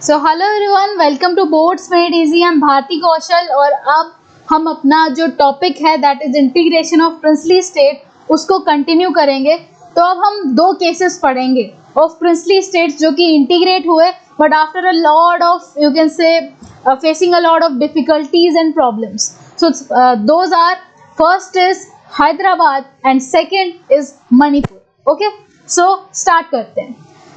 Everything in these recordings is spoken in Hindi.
So hello everyone, welcome to boards made easy. I am Bharti Kaushal और अब हम अपना जो टॉपिक है that is integration of princely state उसको कंटिन्यू करेंगे। तो अब हम दो केसेस पढ़ेंगे ऑफ प्रिंसली स्टेट्स जो कि इंटीग्रेट हुए but after a lot of you can say facing a lot of difficulties and problems. So those are first is Hyderabad and second is Manipur. Okay, so start करते हैं।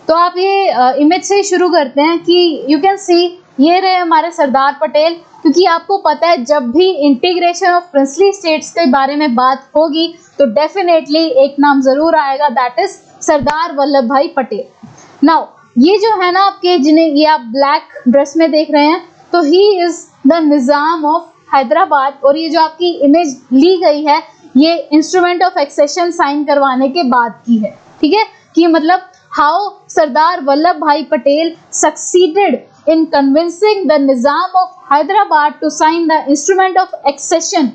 तो आप ये इमेज से शुरू करते हैं कि यू कैन सी ये रहे हमारे सरदार पटेल, क्योंकि आपको पता है जब भी इंटीग्रेशन ऑफ प्रिंसली स्टेट्स के बारे में बात होगी तो डेफिनेटली एक नाम जरूर आएगा, दैट इज सरदार वल्लभ भाई पटेल। नाउ ये जो है ना आपके जिन्हें ये आप ब्लैक ड्रेस में देख रहे हैं, तो he is the Nizam of Hyderabad. और ये जो आपकी इमेज ली गई है ये इंस्ट्रूमेंट ऑफ एक्सेशन साइन करवाने के बाद की है। ठीक है, कि मतलब how Sardar Vallabhbhai Patel succeeded in convincing the Nizam of Hyderabad to sign the instrument of accession,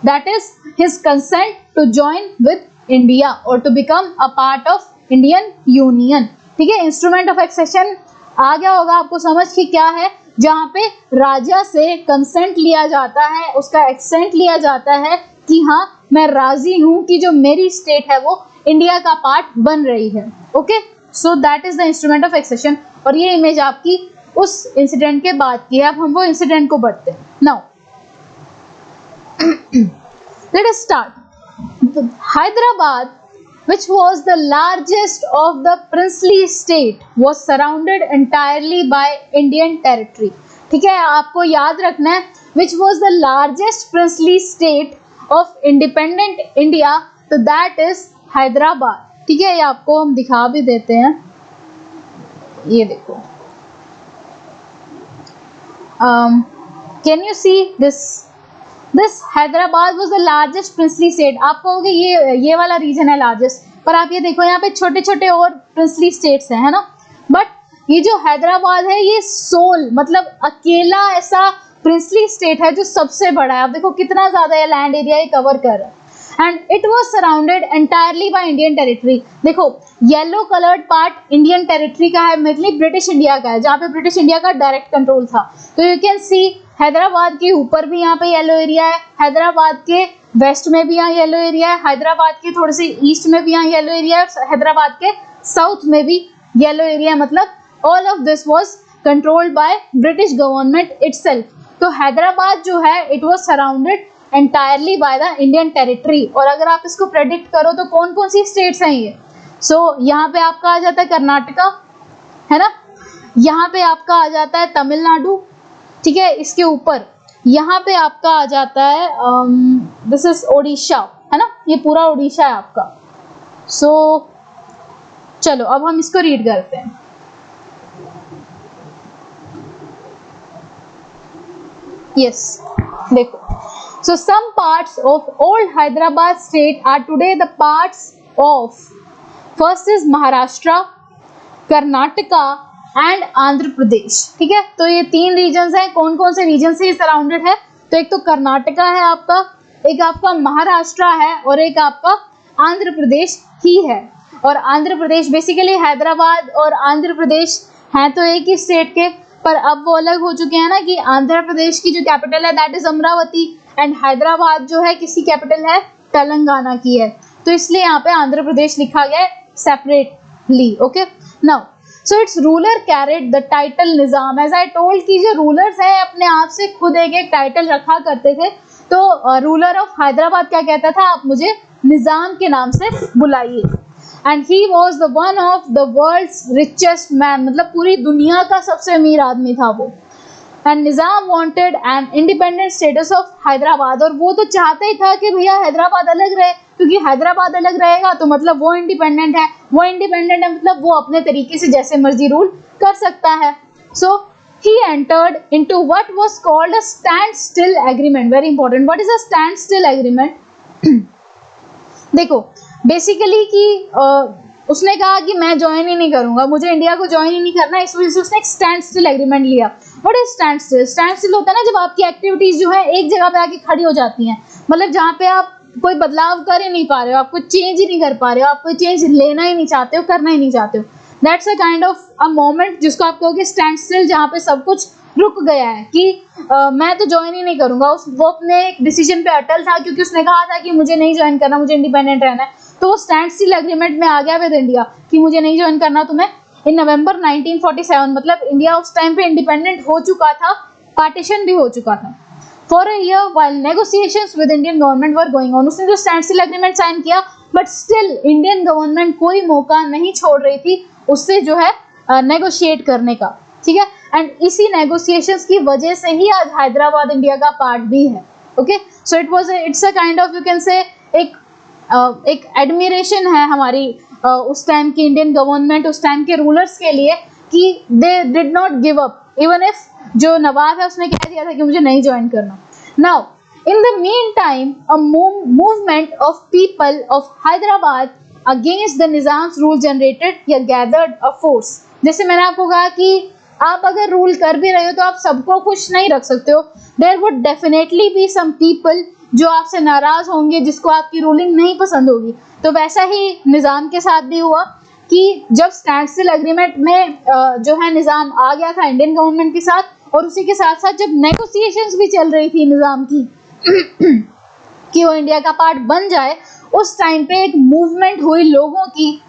that is his consent to join with India or to become a part of Indian Union। ठीक है, इंस्ट्रूमेंट ऑफ एक्सेशन आ गया होगा आपको समझ कि क्या है, जहाँ पे राजा से कंसेंट लिया जाता है, उसका एक्सेंट लिया जाता है कि हाँ मैं राजी हूँ कि जो मेरी स्टेट है वो इंडिया का पार्ट बन रही है। Okay, so that is the instrument of accession. और ये इमेज आपकी उस इंसिडेंट के बाद की है। अब हम वो इंसिडेंट को बढ़ते हैं। Now let us start. Hyderabad which was the largest of the princely state was surrounded entirely by Indian territory। ठीक है, आपको याद रखना है which was the largest princely state of independent India, तो that is हैदराबाद। ठीक है, ये आपको हम दिखा भी देते हैं, ये देखो। Can you see this Hyderabad was the largest princely state. आप कहोगे ये वाला रीजन है लार्जेस्ट, पर आप ये देखो यहाँ पे छोटे छोटे और प्रिंसली स्टेट्स हैं, है ना। बट ये जो हैदराबाद है ये सोल मतलब अकेला ऐसा प्रिंसली स्टेट है जो सबसे बड़ा है। आप देखो कितना ज्यादा ये लैंड एरिया ये कवर कर रहा है। And it was surrounded entirely by Indian territory. देखो yellow coloured part Indian territory का है, मतलब ब्रिटिश इंडिया का है, जहाँ पे ब्रिटिश इंडिया का डायरेक्ट कंट्रोल था। तो यू कैन सी हैदराबाद के ऊपर भी यहाँ पे येलो एरिया है, हैदराबाद के वेस्ट में भी यहाँ येलो एरिया है, हैदराबाद के थोड़े से ईस्ट में भी यहाँ येलो एरिया है, हैदराबाद के साउथ में भी येलो एरिया। मतलब all of this was controlled by British government itself. तो हैदराबाद जो है it was surrounded entirely by the Indian territory. और अगर आप इसको प्रेडिक्ट करो तो कौन कौन सी स्टेट्स हैं ये, सो यहाँ पे आपका आ जाता है कर्नाटका, है ना, यहाँ पे आपका आ जाता है तमिलनाडु। ठीक है, इसके ऊपर यहाँ पे आपका आ जाता है दिस इज ओडिशा, है ना, ये पूरा ओडिशा है आपका। सो चलो अब हम इसको रीड करते हैं। यस, देखो, so some parts of old Hyderabad state are today the parts of first is Maharashtra, Karnataka and Andhra Pradesh। ठीक है, तो ये तीन रीजन्स हैं। कौन कौन से रीजन से सराउंडेड है, तो एक तो कर्नाटका है आपका, एक आपका महाराष्ट्र है और एक आपका आंध्र प्रदेश ही है। और आंध्र प्रदेश बेसिकली हैदराबाद और आंध्र प्रदेश हैं तो एक ही स्टेट के, पर अब वो अलग हो चुके हैं ना कि आंध्र प्रदेश की जो कैपिटल है that is Amravati and Hyderabad जो है किसकी कैपिटल है, तेलंगाना की है। तो इसलिए यहाँ पे आंध्र प्रदेश लिखा गया है separately. Okay, now so its ruler carried the title Nizam. As I told कि जो रूलर्स हैं अपने आप से खुद एक एक टाइटल रखा करते थे। तो रूलर ऑफ हैदराबाद क्या कहता था, आप मुझे निजाम के नाम से बुलाइए। And he was the one of the world's richest man, मतलब पूरी दुनिया का सबसे अमीर आदमी था वो। And Nizam wanted an independent status of Hyderabad. और वो तो चाहता ही था कि भैया हैदराबाद अलग रहे, क्योंकि हैदराबाद अलग रहेगा तो मतलब वो इंडिपेंडेंट है, वो इंडिपेंडेंट है मतलब वो अपने तरीके से जैसे मर्जी रूल कर सकता है। So he entered into what was called a stand still agreement. Very important, what is a stand still agreement. देखो बेसिकली कि उसने कहा कि मैं ज्वाइन ही नहीं करूंगा, मुझे इंडिया को ज्वाइन ही नहीं करना, इस वजह से उसने एक स्टैंड स्टिल एग्रीमेंट लिया। What is stand still? Stand still होता है ना जब आपकी एक्टिविटीज जो है एक जगह पे आके खड़ी हो जाती हैं, मतलब जहाँ पे आप कोई बदलाव कर ही नहीं पा रहे हो, आप कोई चेंज ही नहीं कर पा रहे हो, आप कोई चेंज लेना ही नहीं चाहते हो, करना ही नहीं चाहते हो, that's a kind of a moment जिसको आप कहोगे स्टैंड स्टिल, जहाँ पे सब कुछ रुक गया है कि मैं तो ज्वाइन ही नहीं करूंगा। वो अपने एक डिसीजन पे अटल था, क्योंकि उसने कहा था कि मुझे नहीं ज्वाइन करना, मुझे इंडिपेंडेंट रहना है। तो वो स्टैंड स्टिल एग्रीमेंट में आ गया विद इंडिया कि मुझे नहीं ज्वाइन करना तुम्हें। इन नवंबर 1947, मतलब इंडिया उस टाइम पे इंडिपेंडेंट हो चुका था, पार्टीशन भी हो चुका था। For a year while negotiations with Indian government were going on, उसने जो स्टैंड स्टिल एग्रीमेंट साइन किया, बट स्टिल इंडियन गवर्नमेंट कोई मौका नहीं छोड़ रही थी उससे जो है नेगोशिएट करने का, ठीक है। एंड इसी नेगोशिएशंस की वजह से ही आज हैदराबाद इंडिया का पार्ट भी है। Okay, so it's a kind of, you can से, एक एडमिरेशन है हमारी उस टाइम की इंडियन गवर्नमेंट, उस टाइम के रूलर्स के लिए, कि they did not give up even if जो नवाब है उसने कह दिया था कि मुझे नहीं ज्वाइन करना। Now in the mean time a movement of people of Hyderabad against the Nizams rule generated या गैदर्ड अ फोर्स। जैसे मैंने आपको कहा कि आप अगर रूल कर भी रहे हो तो आप सबको खुश नहीं रख सकते हो। There would definitely be some people जो आपसे नाराज होंगे, जिसको आपकी रूलिंग नहीं पसंद होगी। तो वैसा ही निज़ाम के साथ भी हुआ कि जब स्टैंड स्टिल एग्रीमेंट में जो है निज़ाम आ गया था इंडियन गवर्नमेंट के साथ, और उसी के साथ साथ जब नेगोशिएशंस भी चल रही थी निज़ाम की कि वो इंडिया का पार्ट बन जाए, उस टाइम पे एक मूवमेंट हुई लोगों की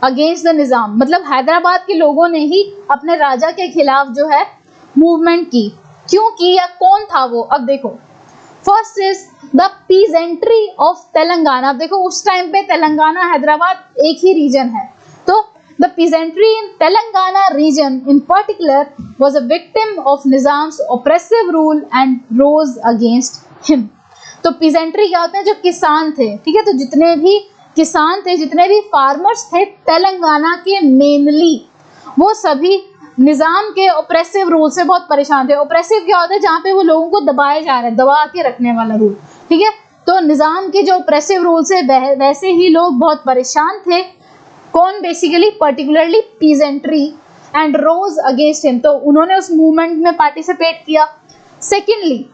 अगेंस्ट द निज़ाम। मतलब हैदराबाद के लोगों ने ही अपने राजा के खिलाफ जो है मूवमेंट की। क्यों की या कौन था वो? अब देखो, first is the peasantry of Telangana. अब देखो उस टाइम पे तेलंगाना हैदराबाद एक ही रीजन है, तो the peasantry in Telangana region in particular was a victim of Nizam's oppressive rule and rose against him. तो पीजेंट्री क्या होते हैं? जो किसान थे, ठीक है। तो जितने भी किसान थे, जितने भी फार्मर्स थे तेलंगाना के मेनली, वो सभी निज़ाम के ऑप्रेसिव रूल से बहुत परेशान थे। ऑप्रेसिव क्या होता है? जहाँ पे वो लोगों को दबाए जा रहे हैं, दबा के रखने वाला रूल, ठीक है। तो निज़ाम के जो ऑप्रेसिव रूल से वैसे ही लोग बहुत परेशान थे। कौन? Basically particularly peasantry, and rose against him. तो उन्होंने उस मूवमेंट में पार्टिसिपेट किया। सेकेंडली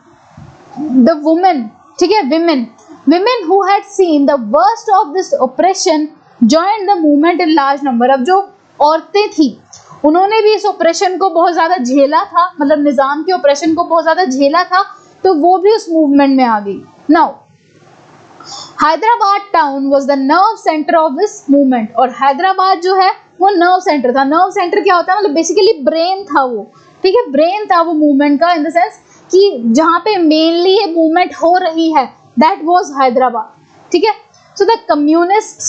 द वुमेन, ठीक है, women who had seen the worst of this oppression joined the movement in large number। अब जो औरतें थी उन्होंने भी इस ऑपरेशन को बहुत ज़्यादा झेला था, मतलब निज़ाम के ऑपरेशन को बहुत ज़्यादा झेला था, तो वो भी उस मूवमेंट में आ गई। Now Hyderabad town was the nerve centre of this movement. और हैदराबाद जो है वो नर्व सेंटर था। नर्व सेंटर क्या होता है? मतलब बेसिकली ब्रेन था वो, ठीक है, ब्रेन था वो मूवमेंट का, इन द सेंस कि जहाँ पे मेनली ये मूवमेंट हो रही है, that was Hyderabad, ठीक है। So the communists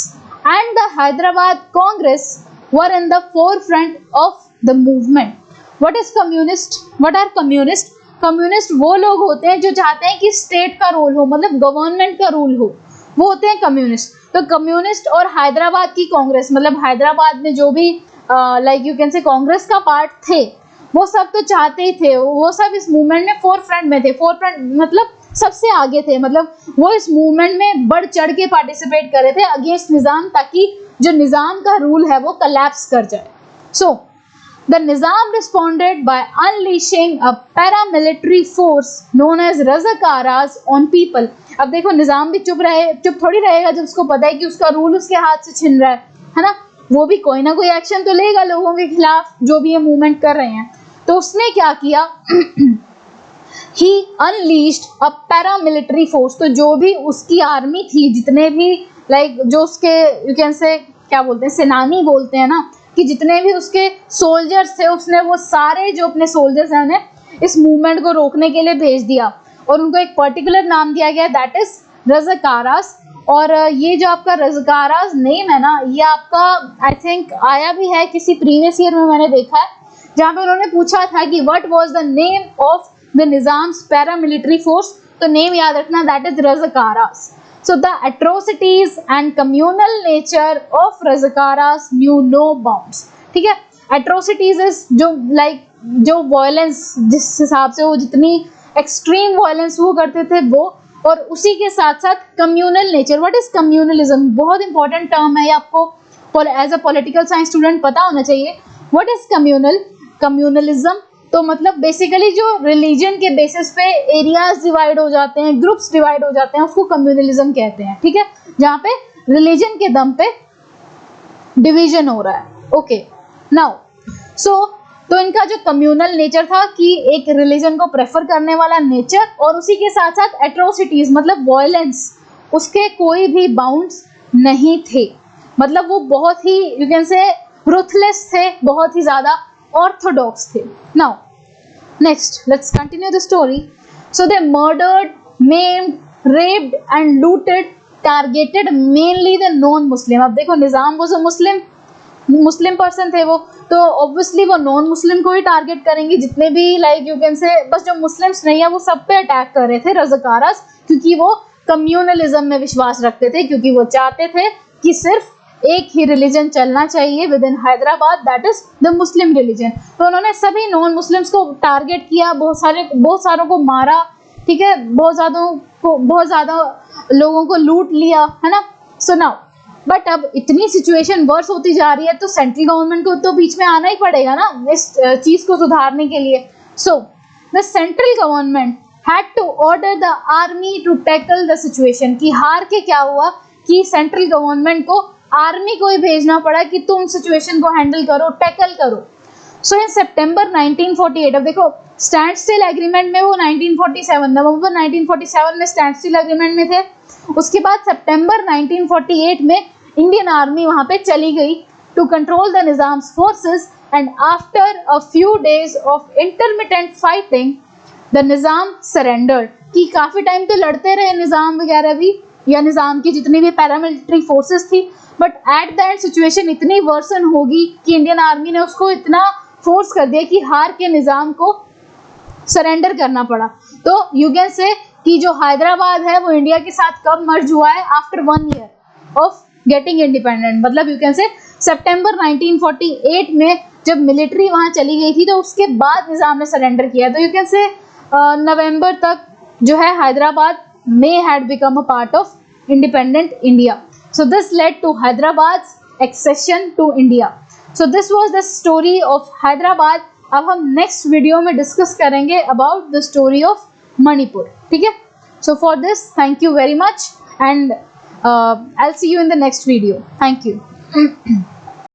and the Hyderabad Congress were in the forefront of the movement. What is communist? What are communist? Communist वो लोग होते हैं जो चाहते हैं कि स्टेट का रूल हो, मतलब गवर्नमेंट का रूल हो, वो होते हैं कम्युनिस्ट। तो कम्युनिस्ट और हैदराबाद की कांग्रेस, मतलब हैदराबाद में जो भी लाइक यू कैन से कांग्रेस का पार्ट थे, वो सब तो चाहते ही थे, वो सब इस मूवमेंट में फोरफ्रंट में थे। फोरफ्रंट मतलब सबसे आगे थे, मतलब वो इस मूवमेंट में बढ़ चढ़ के पार्टिसिपेट कर रहे थे अगेंस्ट निज़ाम, ताकि जो निज़ाम का रूल है वो कोलैप्स कर जाए। So the Nizam responded by unleashing a paramilitary force known as Razakars on people. अब देखो निज़ाम भी चुप थोड़ी रहेगा जब उसको पता है कि उसका रूल उसके हाथ से छिन रहा है ना। वो भी कोई ना कोई एक्शन तो लेगा लोगों के खिलाफ जो भी ये मूवमेंट कर रहे हैं। तो उसने क्या किया? He unleashed a paramilitary force। तो जो भी उसकी आर्मी थी, जितने भी लाइक जो उसके यू कैन से क्या बोलते हैं, सेनानी बोलते हैं ना, कि जितने भी उसके सोल्जर्स थे, उसने वो सारे जो अपने सोल्जर्स हैं उन्हें इस मूवमेंट को रोकने के लिए भेज दिया, और उनको एक पर्टिकुलर नाम दिया गया, दैट इज रज़ाकारास। और ये जो आपका रज़ाकारास नेम है ना, ये आपका आई थिंक आया भी है किसी प्रीवियस ईयर में, मैंने देखा है, जहाँ पे उन्होंने पूछा था कि what was the name of the Nizam's paramilitary force. तो नेम याद रखना, that is Razakars. So the atrocities and communal nature of Razakars knew no bounds, ठीक है। एट्रोसिटीज इज जो लाइक जो वायलेंस, जिस हिसाब से वो जितनी एक्सट्रीम वायलेंस वो करते थे वो, और उसी के साथ साथ communal nature. What is communalism? बहुत इंपॉर्टेंट टर्म है, ये आपको as a political science student पता होना चाहिए। What is communalism? तो मतलब बेसिकली जो रिलीजन के बेसिस पे एरियाज डिवाइड हो जाते हैं, ग्रुप्स डिवाइड हो जाते हैं, उसको कम्युनलिज्म कहते हैं, ठीक है। जहाँ पे रिलीजन के दम पे डिवीजन हो रहा है। ओके, नाउ तो इनका जो कम्युनल नेचर था कि एक रिलीजन को प्रेफर करने वाला नेचर, और उसी के साथ साथ एट्रोसिटीज मतलब वायलेंस, उसके कोई भी बाउंड्स नहीं थे, मतलब वो बहुत ही यू कैन से रुथलेस थे, बहुत ही ज्यादा ऑर्थोडॉक्स थे. Now next let's continue the story. So they murdered, maimed, raped and looted, targeted mainly the non Muslim. अब देखो निजाम वो जो मुस्लिम पर्सन थे वो, तो ऑब्वियसली वो नॉन मुस्लिम को ही टारगेट करेंगे, जितने भी लाइक यू कैन से बस जो मुस्लिम्स नहीं है वो सब पे अटैक कर रहे थे रज़ाकारास, क्योंकि वो कम्युनलिज्म में विश्वास रखते थे, क्योंकि वो चाहते थे कि सिर्फ एक ही रिलीजन चलना चाहिए with in Hyderabad, that is the Muslim religion. तो उन्होंने सभी नॉन मुस्लिम्स को टारगेट किया, बहुत सारों को मारा, ठीक है, बहुत ज्यादा लोगों को लूट लिया, है ना. सो नाउ बट अब इतनी सिचुएशन वर्स होती जा रही है तो सेंट्रल गवर्नमेंट को तो बीच में आना ही पड़ेगा ना इस चीज को सुधारने के लिए. So the central government had to order the army to tackle the situation. कि हार के क्या हुआ कि सेंट्रल गवर्नमेंट को आर्मी को ही भेजना पड़ा कि तुम सिचुएशन को हैंडल करो, टैकल करो. सो इन सितंबर 1948, अब देखो स्टैंड स्टिल एग्रीमेंट में वो 1947 नवंबर 1947 में स्टैंड स्टिल एग्रीमेंट में थे. उसके बाद सितंबर 1948 में इंडियन आर्मी वहां पे चली गई to control the Nizam's forces, and after a few days of intermittent fighting the Nizam surrendered. कि काफी टाइम तो लड़ते रहे निजाम वगैरह भी, या निजाम की जितनी भी पैरामिलिट्री फोर्सेस थी, but at the end situation इतनी वर्सन होगी कि इंडियन आर्मी ने उसको इतना फोर्स कर दिया कि हार के निजाम को सरेंडर करना पड़ा. तो यू कैन से कि जो हैदराबाद है वो इंडिया के साथ कब मर्ज हुआ है, after 1 year of getting independent, मतलब यू कैन से सितंबर 1948 में जब मिलिट्री वहां चली गई थी तो उसके बाद निजाम ने सरेंडर किया. तो यू कैन से नवंबर तक जो है Hyderabad may had become a part of independent India. So this led to Hyderabad's accession to India. So this was the story of Hyderabad. अब हम नेक्स्ट वीडियो में डिस्कस करेंगे about the story of Manipur. ठीक है, so for this thank you very much and I will see you in the next video. Thank you.